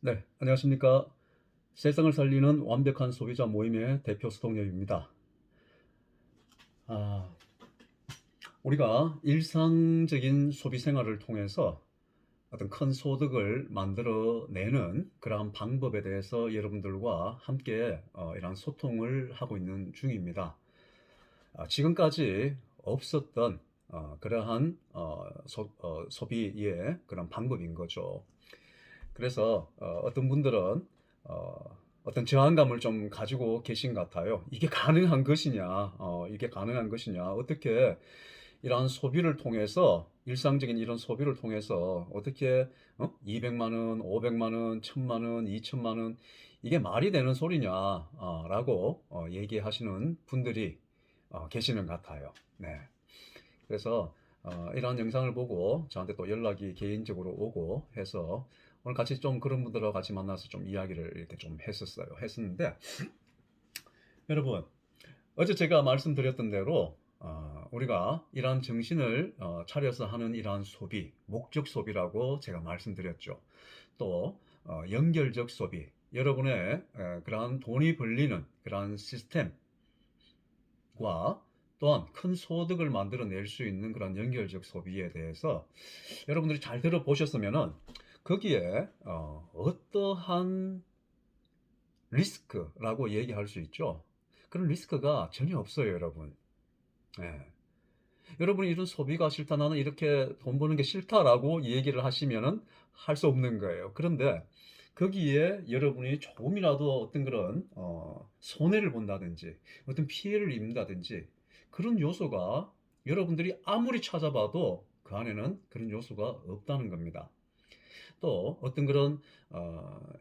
네, 안녕하십니까. 세상을 살리는 완벽한 소비자 모임의 대표 수동엽입니다. 아, 우리가 일상적인 소비 생활을 통해서 어떤 큰 소득을 만들어내는 그러한 방법에 대해서 여러분들과 함께 이런 소통을 하고 있는 중입니다. 지금까지 없었던 그러한 소비의 그런 방법인 거죠. 그래서 어떤 분들은 어떤 저항감을 좀 가지고 계신 것 같아요. 이게 가능한 것이냐, 이게 가능한 것이냐, 어떻게 이러한 소비를 통해서 일상적인 이런 소비를 통해서 어떻게 200만 원, 500만 원, 1000만 원, 2000만 원 이게 말이 되는 소리냐라고 얘기하시는 분들이 계시는 것 같아요. 네. 그래서 이러한 영상을 보고 저한테 또 연락이 개인적으로 오고 해서 오늘 같이 좀 그런 분들과 같이 만나서 좀 이야기를 이렇게 좀 했었는데 여러분 어제 제가 말씀드렸던 대로 우리가 이러한 정신을 차려서 하는 이러한 소비, 목적 소비라고 제가 말씀드렸죠. 또 연결적 소비, 여러분의 그러한 돈이 벌리는 그러한 시스템과 또한 큰 소득을 만들어낼 수 있는 그런 연결적 소비에 대해서 여러분들이 잘 들어보셨으면은 거기에 어떠한 리스크라고 얘기할 수 있죠. 그런 리스크가 전혀 없어요, 여러분. 예. 여러분이 이런 소비가 싫다, 나는 이렇게 돈 버는 게 싫다라고 얘기를 하시면은 할 수 없는 거예요. 그런데 거기에 여러분이 조금이라도 어떤 그런 손해를 본다든지 어떤 피해를 입는다든지 그런 요소가 여러분들이 아무리 찾아봐도 그 안에는 그런 요소가 없다는 겁니다. 또 어떤 그런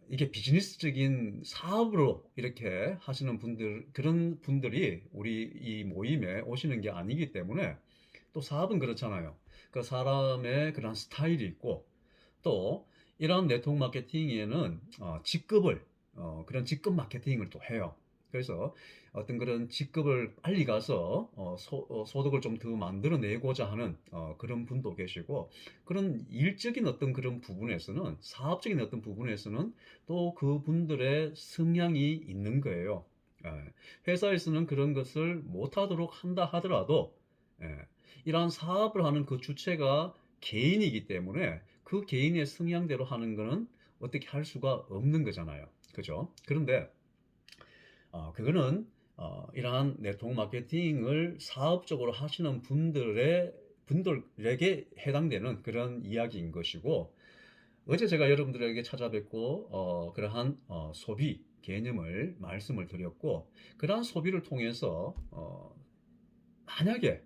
이게 비즈니스적인 사업으로 이렇게 하시는 분들 그런 분들이 우리 이 모임에 오시는 게 아니기 때문에 또 사업은 그렇잖아요. 그 사람의 그런 스타일이 있고 또 이런 네트워크 마케팅에는 직급을 그런 직급 마케팅을 또 해요. 그래서 어떤 그런 직급을 빨리 가서 소득을 좀 더 만들어내고자 하는 그런 분도 계시고 그런 일적인 어떤 그런 부분에서는 사업적인 어떤 부분에서는 또 그분들의 성향이 있는 거예요. 예. 회사에서는 그런 것을 못하도록 한다 하더라도 예. 이러한 사업을 하는 그 주체가 개인이기 때문에 그 개인의 성향대로 하는 거는 어떻게 할 수가 없는 거잖아요. 그죠? 그런데 그거는 이러한 네트워크 마케팅을 사업적으로 하시는 분들에게 해당되는 그런 이야기인 것이고 어제 제가 여러분들에게 찾아뵙고 그러한 소비 개념을 말씀을 드렸고 그러한 소비를 통해서 만약에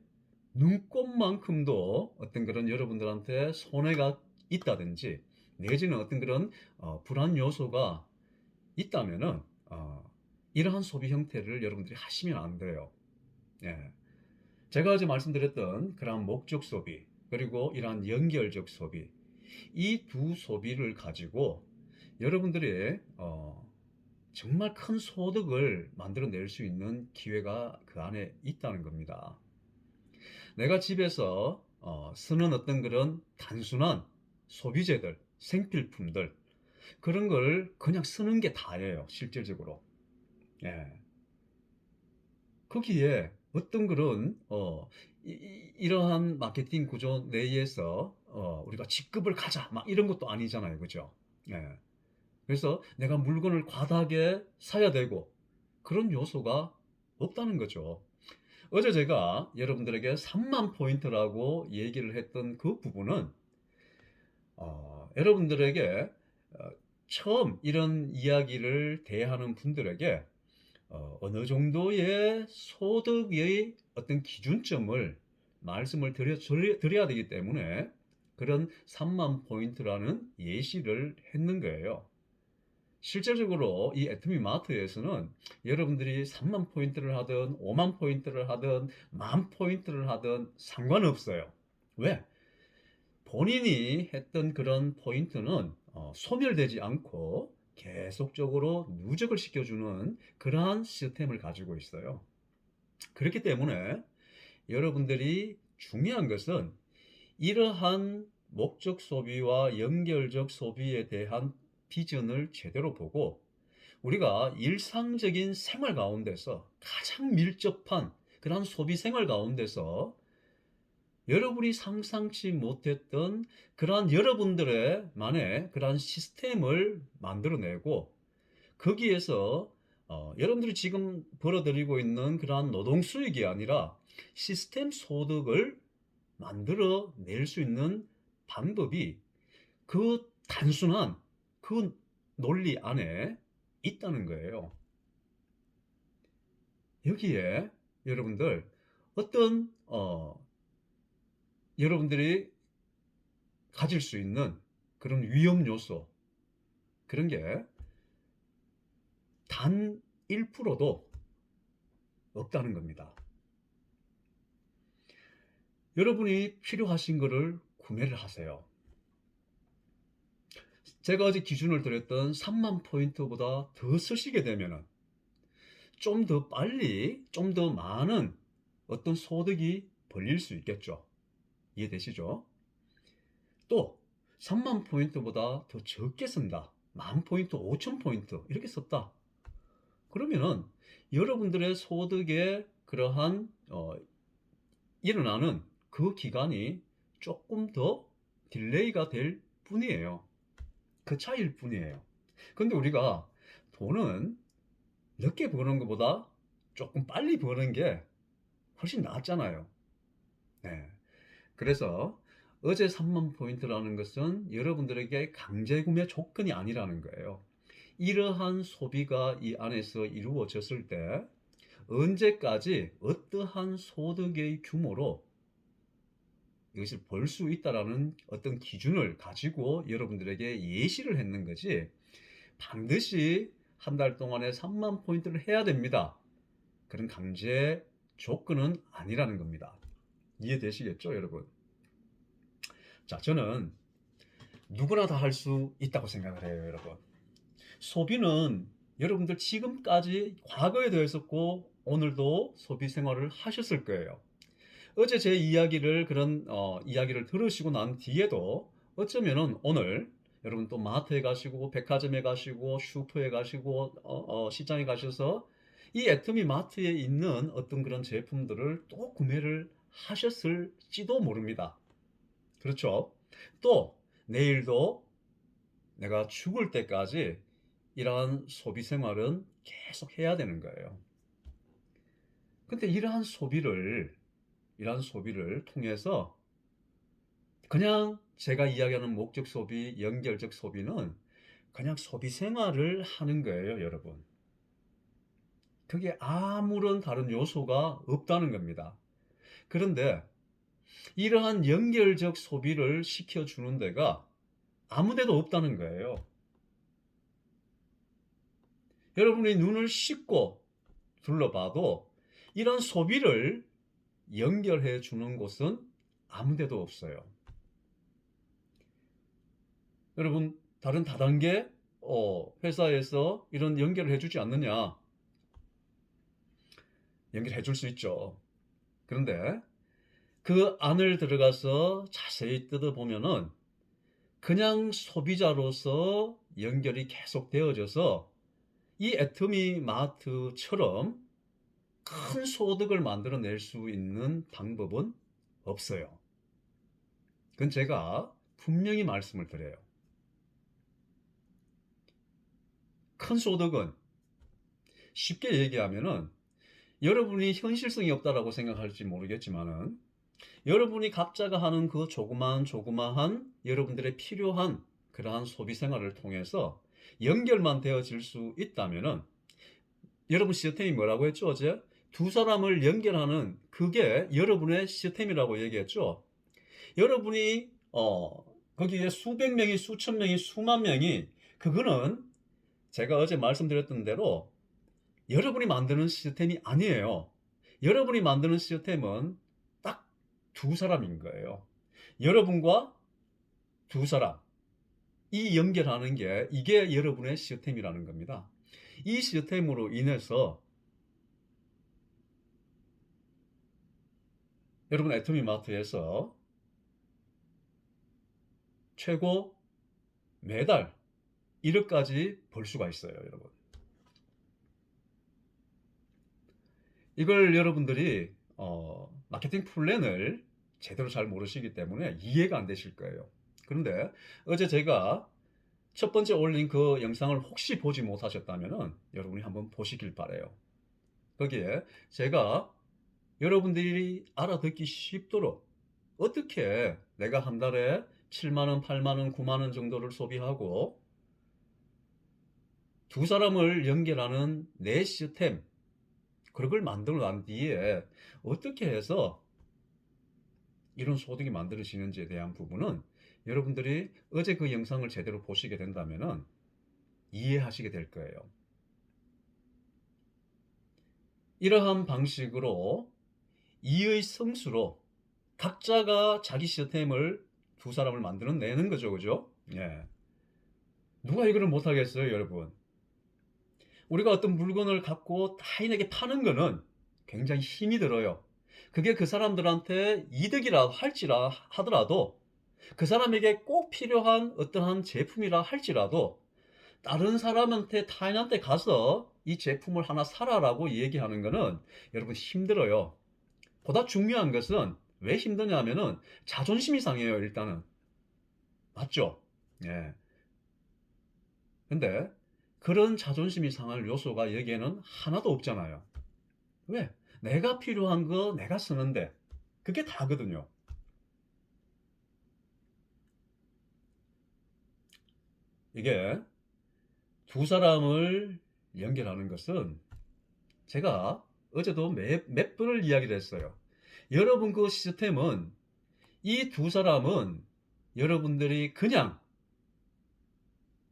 눈꽃만큼도 어떤 그런 여러분들한테 손해가 있다든지 내지는 어떤 그런 불안 요소가 있다면은 이러한 소비 형태를 여러분들이 하시면 안 돼요. 예. 제가 어제 말씀드렸던 그러한 목적 소비 그리고 이러한 연결적 소비 이 두 소비를 가지고 여러분들이 정말 큰 소득을 만들어낼 수 있는 기회가 그 안에 있다는 겁니다. 내가 집에서 쓰는 어떤 그런 단순한 소비재들, 생필품들 그런 걸 그냥 쓰는 게 다예요, 실질적으로. 예. 거기에 어떤 그런 이러한 마케팅 구조 내에서 우리가 직급을 가자 막 이런 것도 아니잖아요, 그죠? 예. 그래서 내가 물건을 과다하게 사야 되고 그런 요소가 없다는 거죠. 어제 제가 여러분들에게 3만 포인트라고 얘기를 했던 그 부분은 여러분들에게 어, 처음 이런 이야기를 대하는 분들에게 어느 정도의 소득의 어떤 기준점을 말씀을 드려야 되기 때문에 그런 3만 포인트라는 예시를 했는 거예요. 실질적으로 이 애터미 마트에서는 여러분들이 3만 포인트를 하든 5만 포인트를 하든 만 포인트를 하든 상관없어요. 왜? 본인이 했던 그런 포인트는 소멸되지 않고 계속적으로 누적을 시켜주는 그러한 시스템을 가지고 있어요. 그렇기 때문에 여러분들이 중요한 것은 이러한 목적 소비와 연결적 소비에 대한 비전을 제대로 보고 우리가 일상적인 생활 가운데서 가장 밀접한 그러한 소비 생활 가운데서 여러분이 상상치 못했던 그러한 여러분들의 만의 그러한 시스템을 만들어내고 거기에서 여러분들이 지금 벌어들이고 있는 그러한 노동 수익이 아니라 시스템 소득을 만들어낼 수 있는 방법이 그 단순한 그 논리 안에 있다는 거예요. 여기에 여러분들 어떤 여러분들이 가질 수 있는 그런 위험 요소 그런 게 단 1%도 없다는 겁니다. 여러분이 필요하신 것을 구매를 하세요. 제가 어제 기준을 드렸던 3만 포인트보다 더 쓰시게 되면 좀 더 빨리, 좀 더 많은 어떤 소득이 벌릴 수 있겠죠. 이해되시죠? 또 3만 포인트보다 더 적게 쓴다. 10,000포인트, 5,000포인트 이렇게 썼다. 그러면은 여러분들의 소득의 그러한 일어나는 그 기간이 조금 더 딜레이가 될 뿐이에요. 그 차이일 뿐이에요. 근데 우리가 돈은 늦게 버는 것보다 조금 빨리 버는 게 훨씬 낫잖아요. 네. 그래서 어제 3만 포인트라는 것은 여러분들에게 강제 구매 조건이 아니라는 거예요. 이러한 소비가 이 안에서 이루어졌을 때 언제까지 어떠한 소득의 규모로 이것을 벌 수 있다라는 어떤 기준을 가지고 여러분들에게 예시를 했는 거지 반드시 한 달 동안에 3만 포인트를 해야 됩니다. 그런 강제 조건은 아니라는 겁니다. 이해되시겠죠, 여러분? 자, 저는 누구나 다 할 수 있다고 생각을 해요, 여러분. 소비는 여러분들 지금까지 과거에도 했었고 오늘도 소비 생활을 하셨을 거예요. 어제 제 이야기를 그런 이야기를 들으시고 난 뒤에도 어쩌면은 오늘 여러분 또 마트에 가시고 백화점에 가시고 슈퍼에 가시고 시장에 가셔서 이 애터미 마트에 있는 어떤 그런 제품들을 또 구매를 하셨을지도 모릅니다. 그렇죠? 또 내일도 내가 죽을 때까지 이러한 소비 생활은 계속 해야 되는 거예요. 근데 이러한 소비를 통해서 그냥 제가 이야기하는 목적 소비, 연결적 소비는 그냥 소비 생활을 하는 거예요, 여러분. 그게 아무런 다른 요소가 없다는 겁니다. 그런데 이러한 연결적 소비를 시켜주는 데가 아무 데도 없다는 거예요. 여러분이 눈을 씻고 둘러봐도 이런 소비를 연결해 주는 곳은 아무 데도 없어요. 여러분, 다른 다단계 회사에서 이런 연결을 해주지 않느냐? 연결해 줄 수 있죠. 그런데 그 안을 들어가서 자세히 뜯어보면은 그냥 소비자로서 연결이 계속 되어져서 이 애터미 마트처럼 큰 소득을 만들어낼 수 있는 방법은 없어요. 그건 제가 분명히 말씀을 드려요. 큰 소득은 쉽게 얘기하면은 여러분이 현실성이 없다라고 생각할지 모르겠지만은 여러분이 각자가 하는 그 조그마한 여러분들의 필요한 그러한 소비 생활을 통해서 연결만 되어질 수 있다면은 여러분 시스템이 뭐라고 했죠 어제? 두 사람을 연결하는 그게 여러분의 시스템이라고 얘기했죠. 여러분이 거기에 수백 명이 수천 명이 수만 명이 그거는 제가 어제 말씀드렸던 대로 여러분이 만드는 시스템이 아니에요. 여러분이 만드는 시스템은 딱 두 사람인 거예요. 여러분과 두 사람. 이 연결하는 게 이게 여러분의 시스템이라는 겁니다. 이 시스템으로 인해서 여러분 애터미 마트에서 최고 매달 1억까지 벌 수가 있어요, 여러분. 이걸 여러분들이 마케팅 플랜을 제대로 잘 모르시기 때문에 이해가 안 되실 거예요. 그런데 어제 제가 첫 번째 올린 그 영상을 혹시 보지 못하셨다면 여러분이 한번 보시길 바래요. 거기에 제가 여러분들이 알아듣기 쉽도록 어떻게 내가 한 달에 7만원, 8만원, 9만원 정도를 소비하고 두 사람을 연결하는 내 시스템, 그걸 만들어 난 뒤에 어떻게 해서 이런 소득이 만들어지는지에 대한 부분은 여러분들이 어제 그 영상을 제대로 보시게 된다면 이해하시게 될 거예요. 이러한 방식으로 이의 성수로 각자가 자기 시스템을 두 사람을 만들어내는 거죠. 그죠? 예. 누가 이거를 못하겠어요, 여러분? 우리가 어떤 물건을 갖고 타인에게 파는 거는 굉장히 힘이 들어요. 그게 그 사람들한테 이득이라 할지라 하더라도 그 사람에게 꼭 필요한 어떠한 제품이라 할지라도 다른 사람한테 타인한테 가서 이 제품을 하나 사라라고 얘기하는 거는 여러분 힘들어요. 보다 중요한 것은 왜 힘드냐면은 자존심이 상해요, 일단은. 맞죠? 예. 근데 그런 자존심이 상할 요소가 여기에는 하나도 없잖아요. 왜? 내가 필요한 거 내가 쓰는데 그게 다거든요. 이게 두 사람을 연결하는 것은 제가 어제도 몇 번을 이야기를 했어요. 여러분 그 시스템은 이 두 사람은 여러분들이 그냥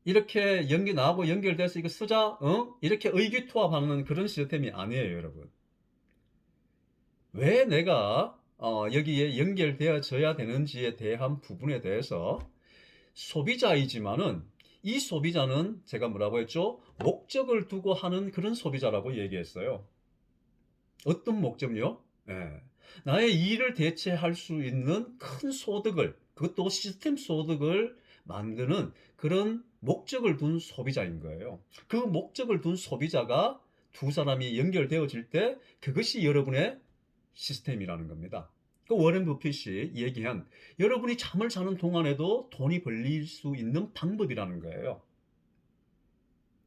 이렇게 나하고 연결돼서 이거 쓰자, 이렇게 의기투합하는 그런 시스템이 아니에요, 여러분. 왜 내가 여기에 연결되어져야 되는지에 대한 부분에 대해서 소비자이지만은 이 소비자는 제가 뭐라고 했죠? 목적을 두고 하는 그런 소비자라고 얘기했어요. 어떤 목적요? 예. 나의 일을 대체할 수 있는 큰 소득을, 그것도 시스템 소득을 만드는 그런 목적을 둔 소비자인 거예요. 그 목적을 둔 소비자가 두 사람이 연결되어질 때 그것이 여러분의 시스템이라는 겁니다. 그 워렌 버핏이 얘기한 여러분이 잠을 자는 동안에도 돈이 벌릴 수 있는 방법이라는 거예요.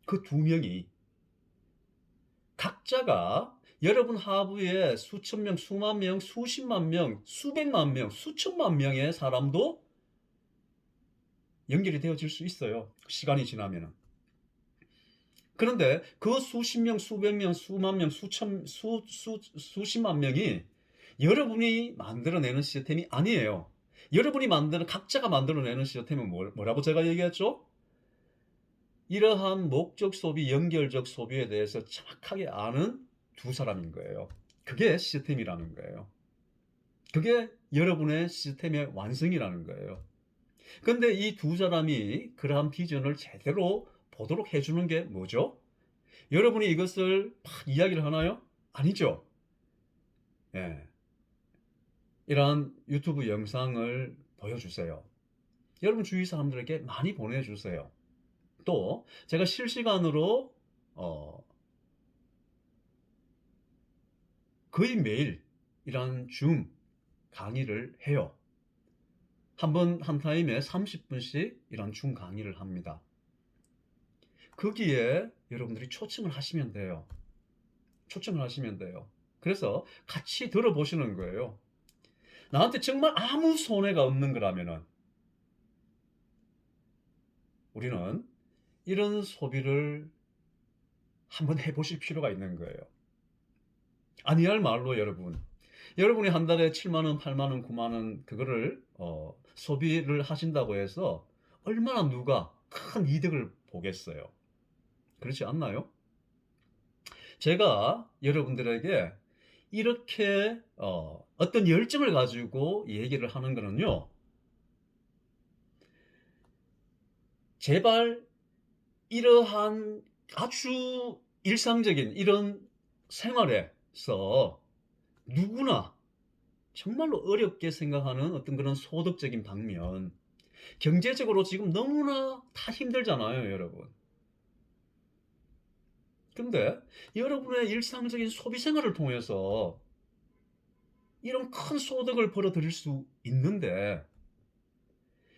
그 두 명이 각자가 여러분 하부에 수천 명, 수만 명, 수십만 명, 수백만 명, 수천만 명의 사람도 연결이 되어질 수 있어요. 시간이 지나면은. 그런데 그 수십 명, 수백 명, 수만 명, 수십만 명이 여러분이 만들어내는 시스템이 아니에요. 여러분이 각자가 만들어내는 시스템은 뭐라고 제가 얘기했죠? 이러한 목적 소비, 연결적 소비에 대해서 정확하게 아는 두 사람인 거예요. 그게 시스템이라는 거예요. 그게 여러분의 시스템의 완성이라는 거예요. 근데 이 두 사람이 그러한 비전을 제대로 보도록 해주는 게 뭐죠? 여러분이 이것을 막 이야기를 하나요? 아니죠. 예. 이러한 유튜브 영상을 보여주세요. 여러분 주위 사람들에게 많이 보내주세요. 또 제가 실시간으로 거의 매일 이런 줌 강의를 해요. 한 타임에 30분씩 이런 줌 강의를 합니다. 거기에 여러분들이 초청을 하시면 돼요. 초청을 하시면 돼요. 그래서 같이 들어보시는 거예요. 나한테 정말 아무 손해가 없는 거라면은 우리는 이런 소비를 한번 해보실 필요가 있는 거예요. 아니할 말로 여러분이 한 달에 7만원, 8만원, 9만원 그거를 소비를 하신다고 해서 얼마나 누가 큰 이득을 보겠어요. 그렇지 않나요? 제가 여러분들에게 이렇게 어떤 열정을 가지고 얘기를 하는 거는요, 제발 이러한 아주 일상적인 이런 생활에서 누구나 정말로 어렵게 생각하는 어떤 그런 소득적인 방면, 경제적으로 지금 너무나 다 힘들잖아요, 여러분. 근데 여러분의 일상적인 소비 생활을 통해서 이런 큰 소득을 벌어들일 수 있는데,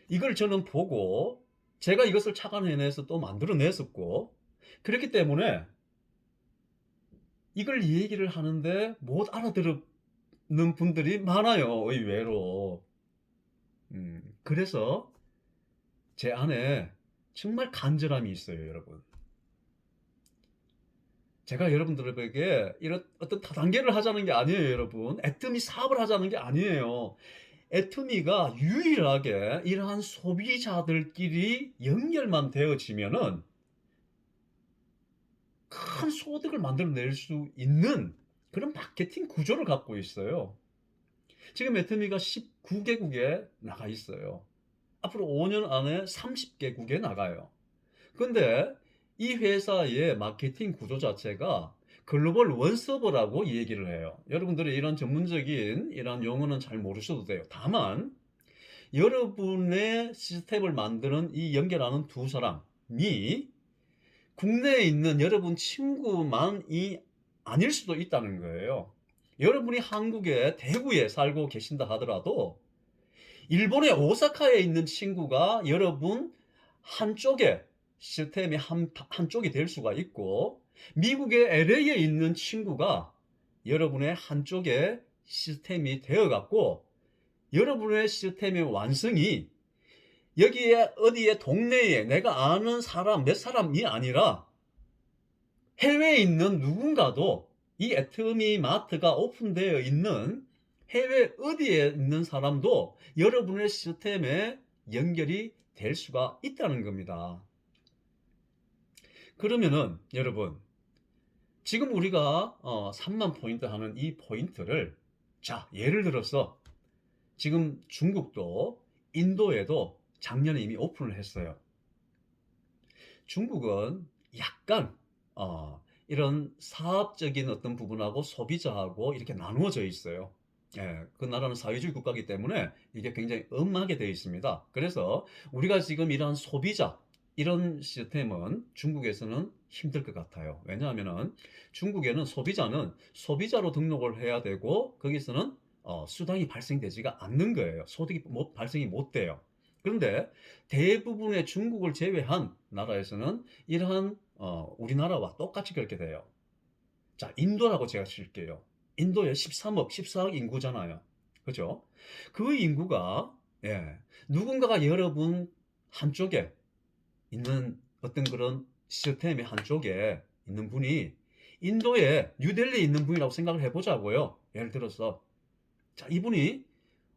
이걸 저는 보고 제가 이것을 착안해내서 또 만들어냈었고, 그렇기 때문에 이걸 얘기를 하는데 못 알아들는 분들이 많아요, 의외로. 그래서 제 안에 정말 간절함이 있어요, 여러분. 제가 여러분들에게 이런 어떤 다단계를 하자는 게 아니에요, 여러분. 애터미 사업을 하자는 게 아니에요. 애터미가 유일하게 이러한 소비자들끼리 연결만 되어지면은 큰 소득을 만들어낼 수 있는 그런 마케팅 구조를 갖고 있어요. 지금 애터미가 19개국에 나가 있어요. 앞으로 5년 안에 30개국에 나가요. 근데 이 회사의 마케팅 구조 자체가 글로벌 원서버라고 얘기를 해요. 여러분들이 이런 전문적인 이런 용어는 잘 모르셔도 돼요. 다만 여러분의 시스템을 만드는 이 연결하는 두 사람이 국내에 있는 여러분 친구만이 아닐 수도 있다는 거예요. 여러분이 한국의 대구에 살고 계신다 하더라도 일본의 오사카에 있는 친구가 여러분 한쪽에 시스템의 한쪽이 될 수가 있고, 미국의 LA에 있는 친구가 여러분의 한쪽에 시스템이 되어갖고, 여러분의 시스템의 완성이 여기에 어디에 동네에 내가 아는 사람 몇 사람이 아니라 해외에 있는 누군가도 이 애터미 마트가 오픈되어 있는 해외 어디에 있는 사람도 여러분의 시스템에 연결이 될 수가 있다는 겁니다. 그러면은 여러분, 지금 우리가 3만 포인트 하는 이 포인트를, 자, 예를 들어서 지금 중국도 인도에도 작년에 이미 오픈을 했어요. 중국은 약간 이런 사업적인 어떤 부분하고 소비자하고 이렇게 나누어져 있어요. 예, 그 나라는 사회주의 국가이기 때문에 이게 굉장히 엄하게 되어 있습니다. 그래서 우리가 지금 이러한 소비자, 이런 시스템은 중국에서는 힘들 것 같아요. 왜냐하면은 중국에는 소비자는 소비자로 등록을 해야 되고, 거기서는 수당이 발생되지가 않는 거예요. 소득이 발생이 못 돼요. 그런데 대부분의 중국을 제외한 나라에서는 이러한 우리나라와 똑같이 그렇게 돼요. 자, 인도라고 제가 칠게요. 인도에 13억, 14억 인구잖아요. 그죠? 그 인구가, 예, 누군가가 여러분 한쪽에 있는 어떤 그런 시스템의 한쪽에 있는 분이 인도의 뉴델리에 있는 분이라고 생각을 해보자고요. 예를 들어서, 자, 이분이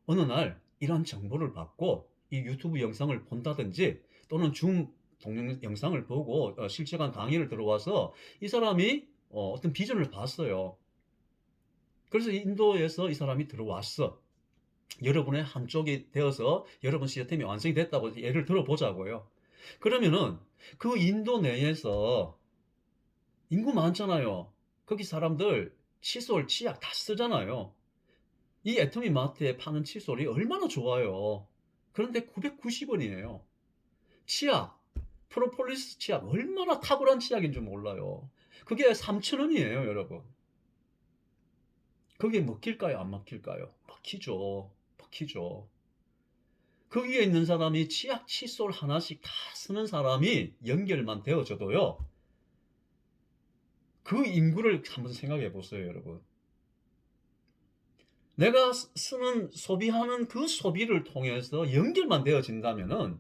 어느 날 이런 정보를 받고 이 유튜브 영상을 본다든지 또는 줌 영상을 보고 실시간 강의를 들어와서 이 사람이 어떤 비전을 봤어요. 그래서 인도에서 이 사람이 들어왔어. 여러분의 한쪽이 되어서 여러분 시스템이 완성이 됐다고 예를 들어보자고요. 그러면은 그 인도 내에서 인구 많잖아요. 거기 사람들 칫솔, 치약 다 쓰잖아요. 이 애터미 마트에 파는 칫솔이 얼마나 좋아요. 그런데 990원이에요. 치약, 프로폴리스 치약, 얼마나 탁월한 치약인 줄 몰라요. 그게 3,000원이에요, 여러분. 그게 먹힐까요? 안 먹힐까요? 먹히죠. 먹히죠. 거기에 있는 사람이 치약, 칫솔 하나씩 다 쓰는 사람이 연결만 되어져도요, 그 인구를 한번 생각해 보세요, 여러분. 내가 쓰는, 소비하는 그 소비를 통해서 연결만 되어진다면은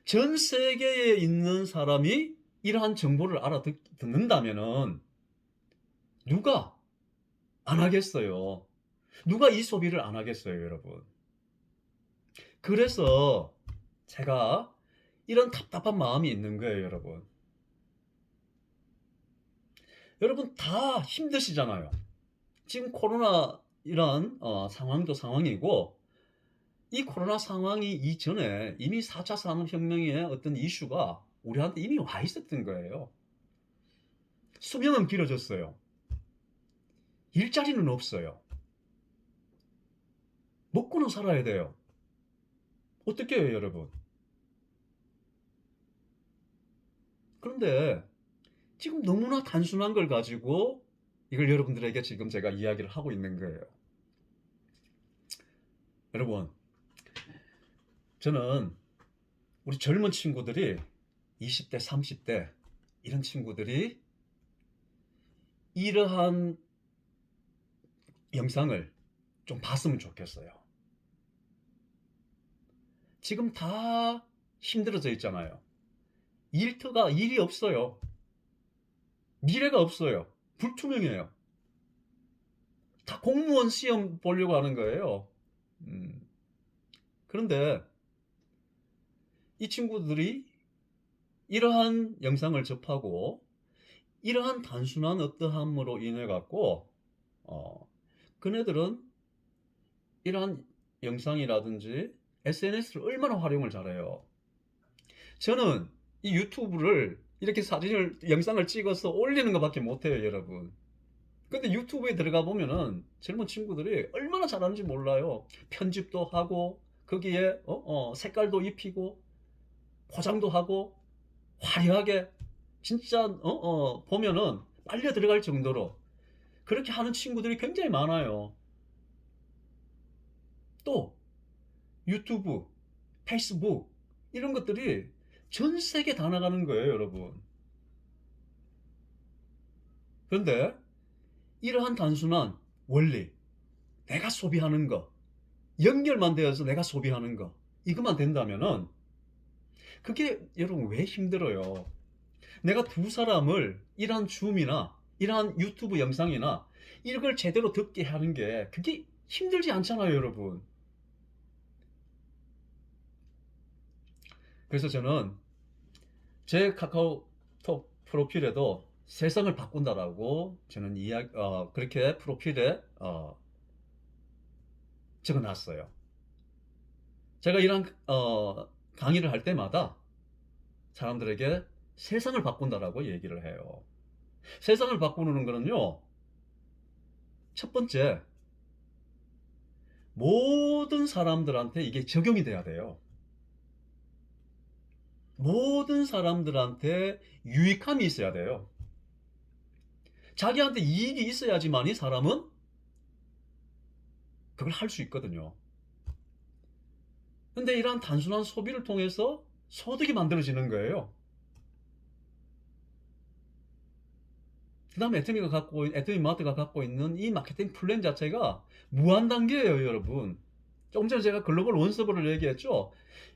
전 세계에 있는 사람이 이러한 정보를 알아듣는다면은 누가 안 하겠어요? 누가 이 소비를 안 하겠어요, 여러분? 그래서 제가 이런 답답한 마음이 있는 거예요, 여러분. 여러분 다 힘드시잖아요. 지금 코로나 이런 상황도 상황이고, 이 코로나 상황이 이전에 이미 4차 산업혁명의 어떤 이슈가 우리한테 이미 와 있었던 거예요. 수명은 길어졌어요. 일자리는 없어요. 먹고는 살아야 돼요. 어떻게 해요, 여러분? 그런데 지금 너무나 단순한 걸 가지고 이걸 여러분들에게 지금 제가 이야기를 하고 있는 거예요. 여러분, 저는 우리 젊은 친구들이 20대, 30대 이런 친구들이 이러한 영상을 좀 봤으면 좋겠어요. 지금 다 힘들어져 있잖아요. 일이 없어요. 미래가 없어요. 불투명해요. 다 공무원 시험 보려고 하는 거예요. 그런데 이 친구들이 이러한 영상을 접하고 이러한 단순한 어떠함으로 인해 갖고 그네들은 이러한 영상이라든지 SNS를 얼마나 활용을 잘해요. 저는 이 유튜브를 이렇게 영상을 찍어서 올리는 것밖에 못해요, 여러분. 근데 유튜브에 들어가 보면은 젊은 친구들이 얼마나 잘하는지 몰라요. 편집도 하고 거기에 색깔도 입히고 포장도 하고 화려하게 진짜 보면은 빨려 들어갈 정도로 그렇게 하는 친구들이 굉장히 많아요. 또 유튜브, 페이스북 이런 것들이 전 세계 다 나가는 거예요, 여러분. 그런데 이러한 단순한 원리, 내가 소비하는 거, 연결만 되어서 내가 소비하는 거, 이것만 된다면은 그게 여러분 왜 힘들어요? 내가 두 사람을 이러한 줌이나 이러한 유튜브 영상이나 이걸 제대로 듣게 하는 게 그게 힘들지 않잖아요, 여러분. 그래서 저는 제 카카오톡 프로필에도 세상을 바꾼다라고 저는 그렇게 프로필에 적어놨어요. 제가 이런 강의를 할 때마다 사람들에게 세상을 바꾼다라고 얘기를 해요. 세상을 바꾸는 거는요, 첫 번째, 모든 사람들한테 이게 적용이 돼야 돼요. 모든 사람들한테 유익함이 있어야 돼요. 자기한테 이익이 있어야지만 이 사람은 그걸 할 수 있거든요. 근데 이러한 단순한 소비를 통해서 소득이 만들어지는 거예요. 그 다음에 애터미마트가 갖고 있는 이 마케팅 플랜 자체가 무한 단계예요, 여러분. 조금 전에 제가 글로벌 원서버를 얘기했죠.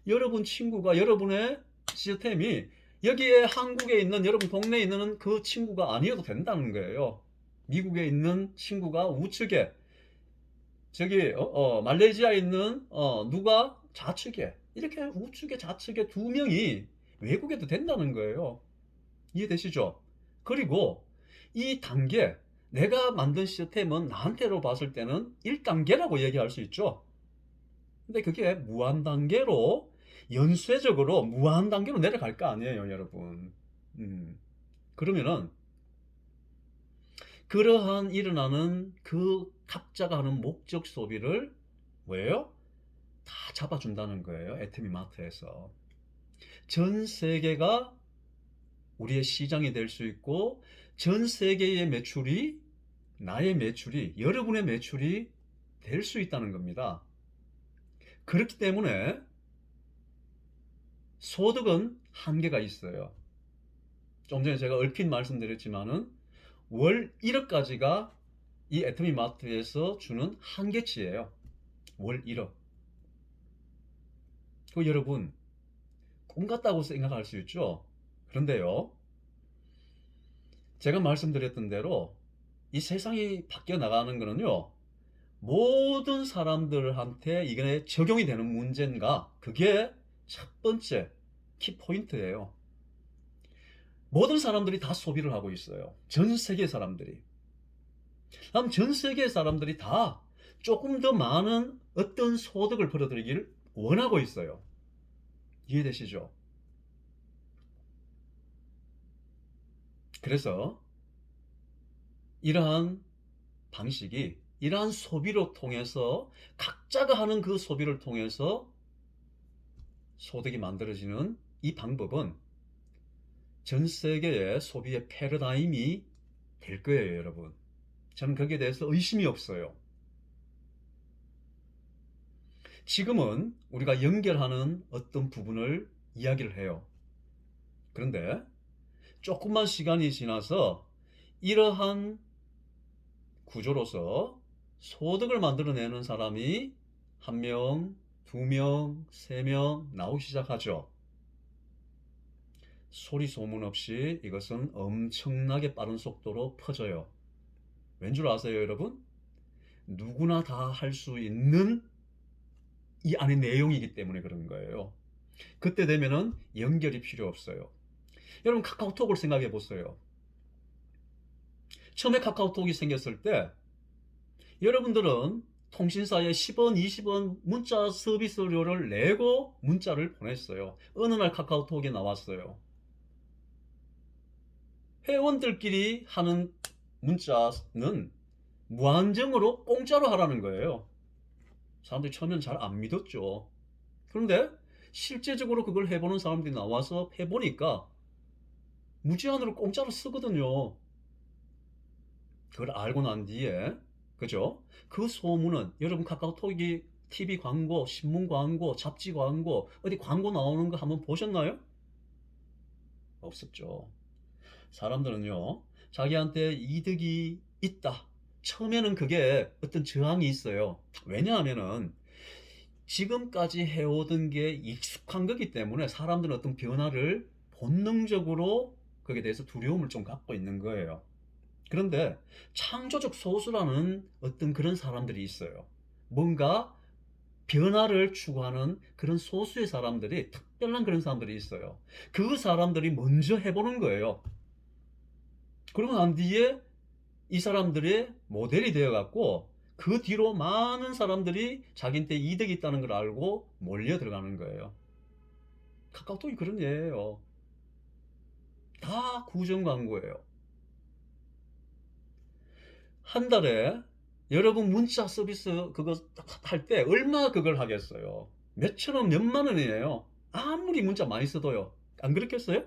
여러분 친구가 여러분의 시스템이 여기에 한국에 있는 여러분 동네에 있는 그 친구가 아니어도 된다는 거예요. 미국에 있는 친구가 우측에 저기 말레이시아에 있는 누가 좌측에 이렇게 우측에 좌측에 두 명이 외국에도 된다는 거예요. 이해되시죠? 그리고 이 단계 내가 만든 시스템은 나한테로 봤을 때는 1단계라고 얘기할 수 있죠. 근데 그게 무한 단계로 연쇄적으로 무한 단계로 내려갈 거 아니에요, 여러분. 그러면은 그러한 일어나는 그 각자가 하는 목적 소비를 왜요? 다 잡아준다는 거예요. 애터미마트에서. 전 세계가 우리의 시장이 될 수 있고 전 세계의 매출이 나의 매출이 여러분의 매출이 될 수 있다는 겁니다. 그렇기 때문에 소득은 한계가 있어요. 좀 전에 제가 얼핏 말씀드렸지만은 월 1억까지가 이 애터미마트에서 주는 한계치예요. 월 1억. 그 여러분 꿈 같다고 생각할 수 있죠. 그런데요, 제가 말씀드렸던 대로 이 세상이 바뀌어 나가는 거는요, 모든 사람들한테 이게 적용이 되는 문제인가? 그게 첫 번째 키포인트예요. 모든 사람들이 다 소비를 하고 있어요. 전 세계 사람들이. 다음 전 세계 사람들이 다 조금 더 많은 어떤 소득을 벌어들이기를 원하고 있어요. 이해되시죠? 그래서 이러한 방식이 이러한 소비로 통해서 각자가 하는 그 소비를 통해서 소득이 만들어지는 이 방법은 전 세계의 소비의 패러다임이 될 거예요, 여러분. 저는 거기에 대해서 의심이 없어요. 지금은 우리가 연결하는 어떤 부분을 이야기를 해요. 그런데 조금만 시간이 지나서 이러한 구조로서 소득을 만들어내는 사람이 한 명, 두 명, 세 명 나오기 시작하죠. 소리 소문 없이 이것은 엄청나게 빠른 속도로 퍼져요. 왠 줄 아세요, 여러분? 누구나 다 할 수 있는 이 안의 내용이기 때문에 그런 거예요. 그때 되면은 연결이 필요 없어요. 여러분 카카오톡을 생각해 보세요. 처음에 카카오톡이 생겼을 때 여러분들은 통신사에 10원, 20원 문자 서비스료를 내고 문자를 보냈어요. 어느 날 카카오톡이 나왔어요. 회원들끼리 하는 문자는 무한정으로 공짜로 하라는 거예요. 사람들이 처음엔 잘 안 믿었죠. 그런데 실제적으로 그걸 해보는 사람들이 나와서 해보니까 무제한으로 공짜로 쓰거든요. 그걸 알고 난 뒤에, 그죠? 그 소문은 여러분 카카오톡이 TV 광고, 신문 광고, 잡지 광고, 어디 광고 나오는 거 한번 보셨나요? 없었죠. 사람들은요, 자기한테 이득이 있다. 처음에는 그게 어떤 저항이 있어요. 왜냐하면은 지금까지 해오던 게 익숙한 거기 때문에 사람들은 어떤 변화를 본능적으로 거기에 대해서 두려움을 좀 갖고 있는 거예요. 그런데 창조적 소수라는 어떤 그런 사람들이 있어요. 뭔가 변화를 추구하는 그런 소수의 사람들이, 특별한 그런 사람들이 있어요. 그 사람들이 먼저 해보는 거예요. 그러고 난 뒤에 이 사람들의 모델이 되어갖고 그 뒤로 많은 사람들이 자기한테 이득이 있다는 걸 알고 몰려 들어가는 거예요. 카카오톡이 그런 예예요. 다 구정 광고예요. 한 달에 여러분 문자 서비스 그거 할 때 얼마 그걸 하겠어요? 몇천 원, 몇만 원이에요. 아무리 문자 많이 써도요. 안 그렇겠어요?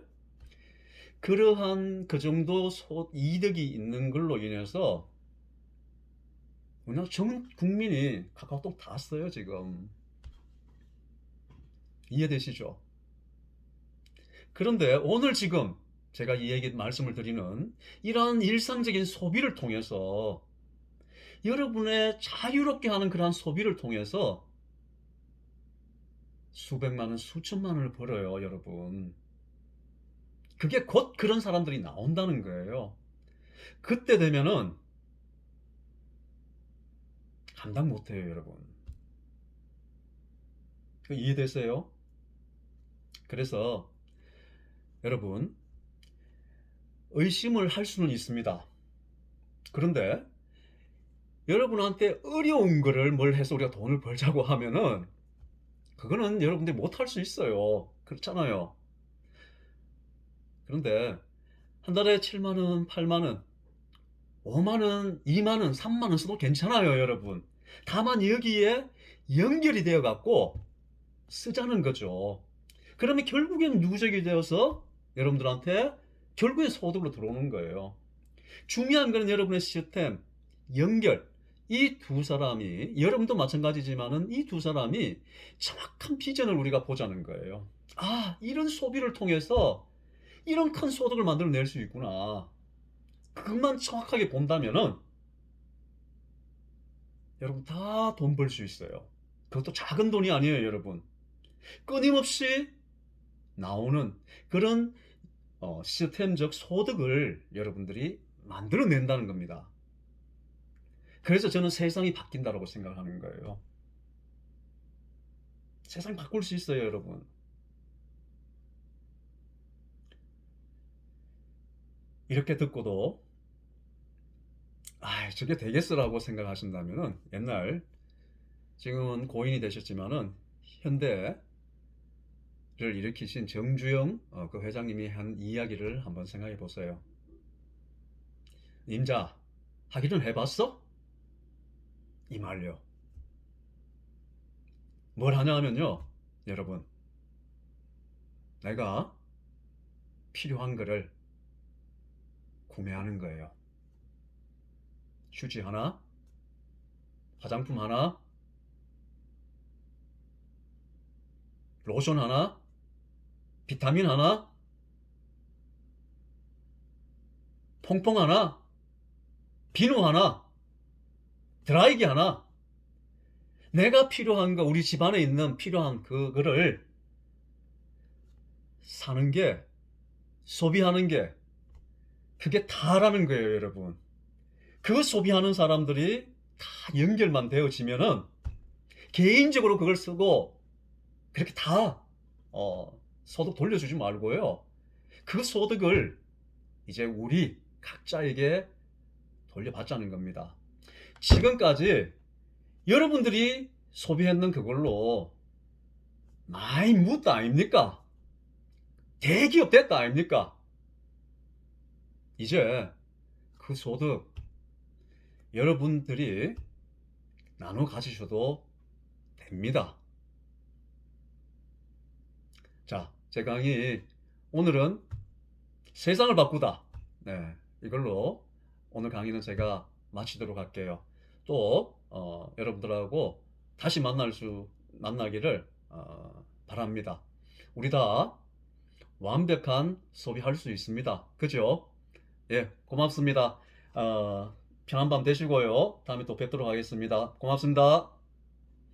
그러한 그 정도 이득이 있는 걸로 인해서 그냥 전 국민이 카카오톡 다 써요, 지금. 이해되시죠? 그런데 오늘 지금 제가 이 얘기 말씀을 드리는 이러한 일상적인 소비를 통해서 여러분의 자유롭게 하는 그러한 소비를 통해서 수백만 원, 수천만 원을 벌어요, 여러분. 그게 곧 그런 사람들이 나온다는 거예요. 그때 되면은 감당 못해요, 여러분. 이해되세요? 그래서 여러분, 의심을 할 수는 있습니다. 그런데 여러분한테 어려운 거를 뭘 해서 우리가 돈을 벌자고 하면은 그거는 여러분들이 못할 수 있어요. 그렇잖아요. 그런데 한 달에 7만 원, 8만 원, 5만 원, 2만 원, 3만 원 써도 괜찮아요, 여러분. 다만 여기에 연결이 되어 갖고 쓰자는 거죠. 그러면 결국엔 누적이 되어서 여러분들한테 결국에 소득으로 들어오는 거예요. 중요한 거는 여러분의 시스템, 연결. 이 두 사람이, 여러분도 마찬가지지만은 이 두 사람이 정확한 비전을 우리가 보자는 거예요. 아, 이런 소비를 통해서 이런 큰 소득을 만들어낼 수 있구나. 그것만 정확하게 본다면은 여러분 다 돈 벌 수 있어요. 그것도 작은 돈이 아니에요, 여러분. 끊임없이 나오는 그런 시스템적 소득을 여러분들이 만들어낸다는 겁니다. 그래서 저는 세상이 바뀐다고 생각하는 거예요. 세상 바꿀 수 있어요, 여러분. 이렇게 듣고도 아, 저게 되겠어라고 생각하신다면은 옛날 지금은 고인이 되셨지만은 현대를 일으키신 정주영 그 회장님이 한 이야기를 한번 생각해 보세요. 임자, 하기는 해봤어? 이 말요. 뭘 하냐 하면요, 여러분, 내가 필요한 거를 구매하는 거예요. 휴지 하나, 화장품 하나, 로션 하나, 비타민 하나, 퐁퐁 하나, 비누 하나, 드라이기 하나. 내가 필요한 거, 우리 집안에 있는 필요한 그거를 사는 게, 소비하는 게, 그게 다라는 거예요, 여러분. 그 소비하는 사람들이 다 연결만 되어지면은 개인적으로 그걸 쓰고 그렇게 다 소득 돌려주지 말고요. 그 소득을 이제 우리 각자에게 돌려받자는 겁니다. 지금까지 여러분들이 소비했는 그걸로 많이 묻다 아닙니까? 대기업 됐다 아닙니까? 이제 그 소득 여러분들이 나눠 가지셔도 됩니다. 자, 제 강의 오늘은 세상을 바꾸다. 네, 이걸로 오늘 강의는 제가 마치도록 할게요. 또 여러분들하고 다시 만나기를 바랍니다. 우리 다 완벽한 소비할 수 있습니다. 그죠? 예, 고맙습니다. 편한 밤 되시고요. 다음에 또 뵙도록 하겠습니다. 고맙습니다.